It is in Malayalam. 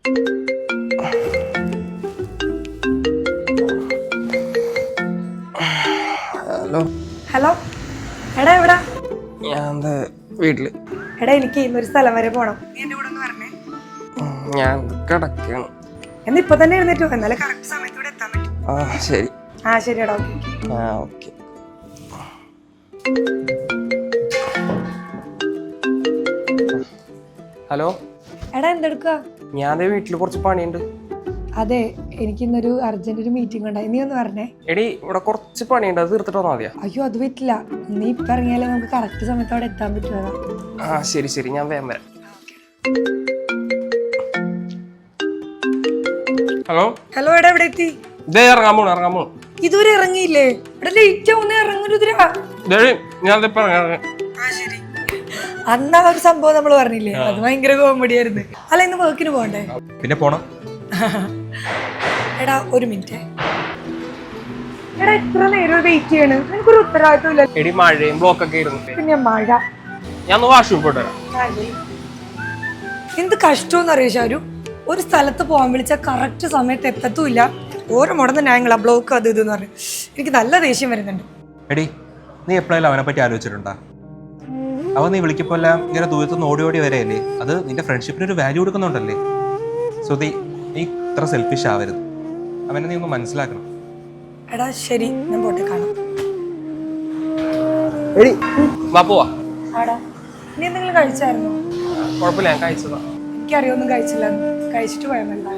ഹലോ ഹലോ, എടാ എവിടാ? ഞാൻ വീട്ടില്. എടാ എനിക്ക് ഒരു സ്ഥലം വരെ പോണം, നീ എന്റെ കൂടെ ഒന്ന് പറഞ്ഞേ. ഞാൻ കിടക്കാണ്. എന്നാ ഇപ്പൊ തന്നെ എഴുന്നേറ്റോ, എന്നാലേ കറക്റ്റ് സമയത്തൂടെ എത്താൻ പറ്റും. ശരി. ശരിയടാ. ഓക്കെ. ഹലോ എടാ എന്തെടുക്കുക? ഞാൻ വീട്ടില് കുറച്ച് പണിയുണ്ട്. അതെ, എനിക്കിന്നൊരു അർജന്റ് ഒരു മീറ്റിംഗ് ഉണ്ടായി, നീ ഒന്ന് പറഞ്ഞേ. എടി ഇവിടെ കുറച്ച് പണിയുണ്ട്, അത് തീർത്തിട്ട് വന്നാൽ മതിയാ? അയ്യോ അത് പറ്റില്ല, നീ ഇപ്പൊ ഇറങ്ങിയാലേ നമുക്ക് കറക്റ്റ് സമയത്തോടെ എത്താൻ പറ്റുമോ? ശരി ശരി, ഞാൻ വേഗം വരാം. ഹലോ ഹലോ, എടാ എവിടെ എത്തി? ഇതേ ഇറങ്ങാൻ പോണു. ഇതുവരെ ഇറങ്ങിയില്ലേ? ഇവിടെ ലേറ്റ് ആവുന്നേ, ഇറങ്ങരുതിരാ. ഞാൻ ശരി. അന്നാ ഒരു സംഭവം നമ്മൾ പറഞ്ഞില്ലേ, അത് ഭയങ്കര കോമഡി ആയിരുന്നു. അല്ല ഇന്ന് വർക്കിന് പോകണ്ടേ? പിന്നെ പോണം. എടാ ഒരു മിനിറ്റ്. എടാ എത്ര നേരം വെയിറ്റ് ചെയ്യണ്, എനിക്കൊരു ഉത്തരവാദിത്വം ഇല്ല. എടി മഴയും ബ്ലോക്കൊക്കെ ആയിരുന്നു. പിന്നെ മഴ. ഞാൻ വാഷ്റൂം പോയിട്ട് വരാം. എന്ത് കഷ്ടമെന്ന് അറിയോ ഷാരു, ഒരു സ്ഥലത്ത് പോകാൻ വിളിച്ചാൽ കറക്റ്റ് സമയത്ത് എത്തത്തുമില്ല. ഓരോ മുടന്ന ന്യായങ്ങളാ, ബ്ലോക്ക് അത് ഇതെന്ന് പറഞ്ഞു. എനിക്ക് നല്ല ദേഷ്യം വരുന്നുണ്ട്. എടി നീ എപ്പോഴെങ്കിലും അവനെ പറ്റി ആലോചിച്ചിട്ടുണ്ടാ? അവൻ നീ വിളിക്കപ്പോല്ലാം ഇങ്ങനെ ദൂരത്തുനിന്ന് ഓടി വരെയല്ലേ, അത് നിന്റെ ഫ്രണ്ട്ഷിപ്പിന് ഒരു വാല്യൂ കൊടുക്കുന്നുണ്ടല്ലേ. സുധി, നീ ഇത്ര സെൽഫിഷ് ആവരുത്. അവനെ നീ ഒന്ന് മനസ്സിലാക്കണം. എടാ ശരി, ഞാൻ പോട്ടെ, കാണാം. പോവാ. ആടാ, നീ എന്തെങ്കിലും കഴിച്ചായിരുന്നോ? കുഴപ്പമില്ല, ഞാൻ കഴിച്ചതാ. എനിക്കറിയൊന്നും കഴിച്ചില്ല, കഴിച്ചിട്ട് പോയാൽ മതി.